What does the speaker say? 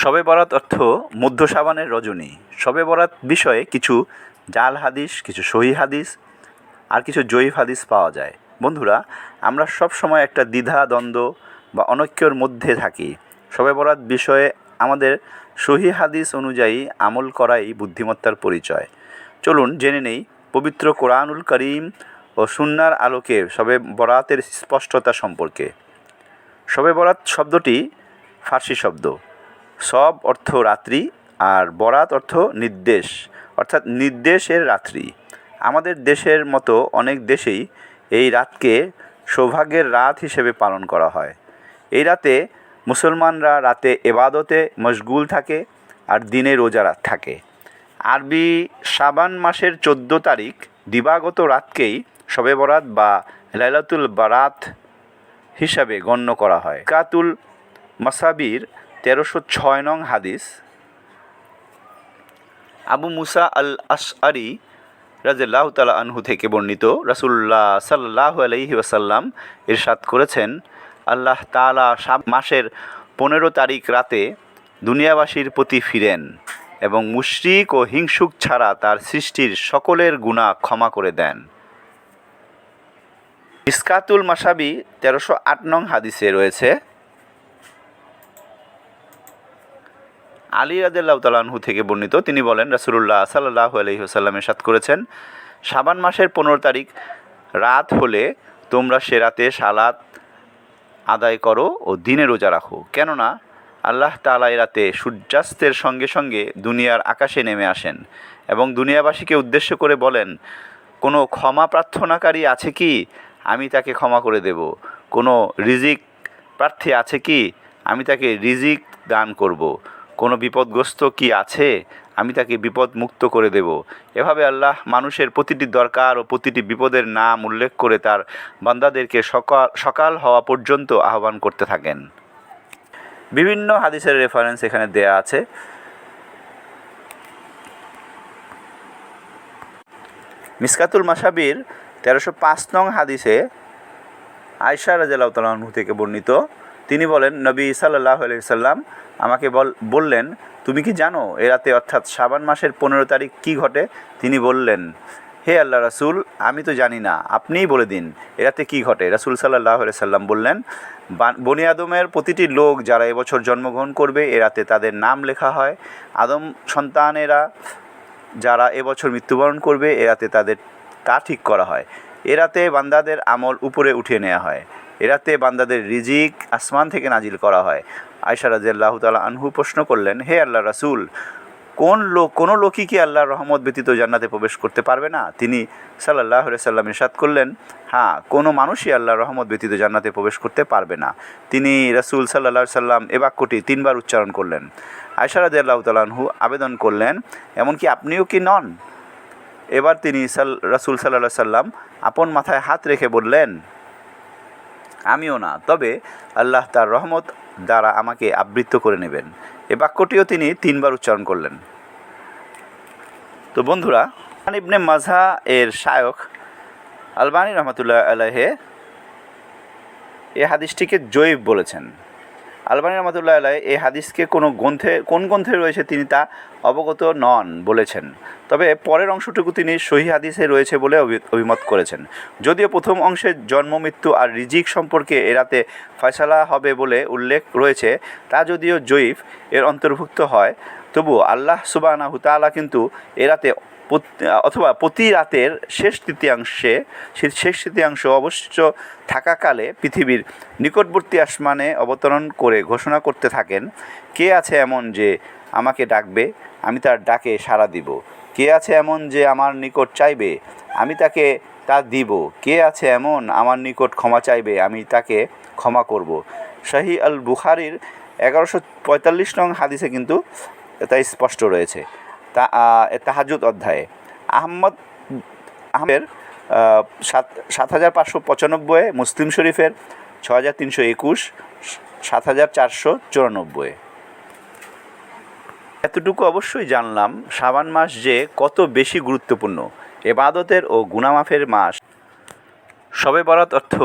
শবে বরাত অর্থ মধ্য শাবানের রজনী। শবে বরাত বিষয়ে কিছু জাল হাদিস, কিছু সহিহ হাদিস আর কিছু জয়ীফ হাদিস পাওয়া যায়। বন্ধুরা, আমরা সব সময় একটা দ্বিধা দ্বন্দ্ব বা অনৈক্যর মধ্যে থাকি। শবে বরাত বিষয়ে আমাদের সহিহ হাদিস অনুযায়ী আমল করাই বুদ্ধিমত্তার পরিচয়। চলুন জেনে নেই পবিত্র কোরআনুল কারীম ও সুন্নাহর আলোকে শবে বরাতের স্পষ্টতা সম্পর্কে। শবে বরাত শব্দটি ফার্সি শব্দ। সব অর্থ রাত্রি আর বরাত অর্থ নির্দেশ, অর্থাৎ নির্দেশের রাত্রি। আমাদের দেশের মতো অনেক দেশেই এই রাতকে সৌভাগ্যের রাত হিসেবে পালন করা হয়। এই রাতে মুসলমানরা রাতে ইবাদতে মশগুল থাকে আর দিনে রোজা থাকে। আরবি শাবান মাসের 14 তারিখ দিবাগত রাতকেই শবে বরাত বা লাইলাতুল বারাত হিসাবে গণ্য করা হয়। কাতুল মাসাবির 1306 নং হাদিস, আবু মুসা আল আশআরি রাদিয়াল্লাহু তাআলা আনহু থেকে বর্ণিত, রাসূলুল্লাহ সাল্লাল্লাহু আলাইহি ওয়াসাল্লাম ইরশাদ করেছেন, আল্লাহ তাআলা শাবান মাসের 15 তারিখ রাতে দুনিয়াবাসীর প্রতি ফিরেন এবং মুশরিক ও হিংসুক ছাড়া তার সৃষ্টির সকলের গুনাহ ক্ষমা করে দেন। মিসকাতুল মাসাবি 1308 নং হাদিসে রয়েছে, আলী রাদিয়াল্লাহু তাআলা আনহু থেকে বর্ণিত, তিনি বলেন, রাসূলুল্লাহ সাল্লাল্লাহু আলাইহি ওয়াসাল্লাম ইরশাদ করেছেন, শাবান মাসের 15 তারিখ রাত হলে তোমরা সে রাতে সালাত আদায় করো ও দিনে রোজা রাখো, কেননা আল্লাহ তাআলা এই রাতে সূর্যাস্তের সঙ্গে সঙ্গে দুনিয়ার আকাশে নেমে আসেন এবং দুনিয়াবাসীকে উদ্দেশ্য করে বলেন, কোনো ক্ষমা প্রার্থনাকারী আছে কি? আমি তাকে ক্ষমা করে দেব। কোনো রিজিক প্রার্থী আছে কি? আমি তাকে রিজিক দান করব। কোনো বিপদগ্রস্ত কি আছে? আমি তাকে বিপদ মুক্ত করে দেব। এভাবে আল্লাহ মানুষের প্রতিটি দরকার ও প্রতিটি বিপদের নাম উল্লেখ করে তার বান্দাদেরকে সকাল হওয়া পর্যন্ত আহ্বান করতে থাকেন। বিভিন্ন হাদিসের রেফারেন্স এখানে দেয়া আছে। মিসকাতুল মাসাবির 1305 নং হাদিসে আয়েশা রাদিয়াল্লাহু তাআলা আনহা থেকে বর্ণিত, তিনি বলেন, নবী সাল্লাল্লাহু আলাইহি ওয়াসাল্লাম আমাকে বললেন, তুমি কি জানো এ রাতে অর্থাৎ শাবান মাসের 15 তারিখ কী ঘটে? তিনি বললেন, হে আল্লাহ রাসূল, আমি তো জানি না, আপনিই বলে দিন এ রাতে কী ঘটে। রাসূল সাল্লাল্লাহু আলাইহি সাল্লাম বললেন, বনি আদমের প্রতিটি লোক যারা এবছর জন্মগ্রহণ করবে এ রাতে তাদের নাম লেখা হয়। আদম সন্তানেরা যারা এবছর মৃত্যুবরণ করবে এ রাতে তাদের তা ঠিক করা হয়। এ রাতে বান্দাদের আমল উপরে উঠিয়ে নেওয়া হয়। এ রাতে বান্দাদের রিজিক আসমান থেকে নাজিল করা হয়। আয়েশা রাদিয়াল্লাহু তাআলা আনহু প্রশ্ন করলেন, হে আল্লাহ রাসূল, কোনো লোকই কি আল্লাহর রহমত ব্যতীত জান্নাতে প্রবেশ করতে পারবে না? তিনি সাল্লাল্লাহু আলাইহি সাল্লাম ইরশাদ করলেন, হ্যাঁ, কোনো মানুষই আল্লাহর রহমত ব্যতীত জান্নাতে প্রবেশ করতে পারবে না। তিনি রাসূল সাল্লাল্লাহু আলাইহি সাল্লাম এ বাক্যটি 3 বার উচ্চারণ করলেন। আয়েশা রাদিয়াল্লাহু তাআলা আনহু আবেদন করলেন, এমনকি আপনিও কি নন? এবার তিনি রাসূল সাল্লাল্লাহু আলাইহি সাল্লাম আপন মাথায় হাত রেখে বললেন, আমিও না, তবে আল্লাহ তার রহমত দ্বারা আমাকে আবৃত করে নেবেন। এ বাক্যটিও তিনি 3 বার উচ্চারণ করলেন। তো বন্ধুরা, ইবনে মাজা এর শায়খ আলবানী রহমাতুল্লাহ আলাইহি এই হাদিসটিকে জয়ীফ বলেছেন। আলবানী রহমাতুল্লাহ আলাইহি এই হাদিসকে কোন গ্রন্থে রয়েছে তিনি তা অবগত নন বলেছেন, তবে পরের অংশটুকু তিনি সহিহ হাদিসে রয়েছে বলে অভিমত করেছেন। যদিও প্রথম অংশের জন্ম মৃত্যু আর রিজিক সম্পর্কে এ রাতে ফয়সালা হবে বলে উল্লেখ রয়েছে, তা যদিও জয়ীফ এর অন্তর্ভুক্ত হয়, তবুও আল্লাহ সুবহানাহু তাআলা কিন্তু এ রাতে অথবা প্রতি রাতের শেষ তৃতীয়াংশ অবশিষ্ট থাকাকালে পৃথিবীর নিকটবর্তী আসমানে অবতরণ করে ঘোষণা করতে থাকেন, কে আছে এমন যে আমাকে ডাকবে, আমি তার ডাকে সাড়া দিব। কে আছে এমন যে আমার নিকট চাইবে, আমি তাকে তা দিব। কে আছে এমন আমার নিকট ক্ষমা চাইবে, আমি তাকে ক্ষমা করব। সহিহ আল বুখারীর 1145 নং হাদিসে কিন্তু তা স্পষ্ট রয়েছে। তাহাজ্জুদ অধ্যায়ে আহমের 7595, মুসলিম শরীফের 6321, 7494। এতটুকু অবশ্যই জানলাম শাবান মাস যে কত বেশি গুরুত্বপূর্ণ, ইবাদতের ও গুনাহ মাফের মাস। শবে বরাত অর্থ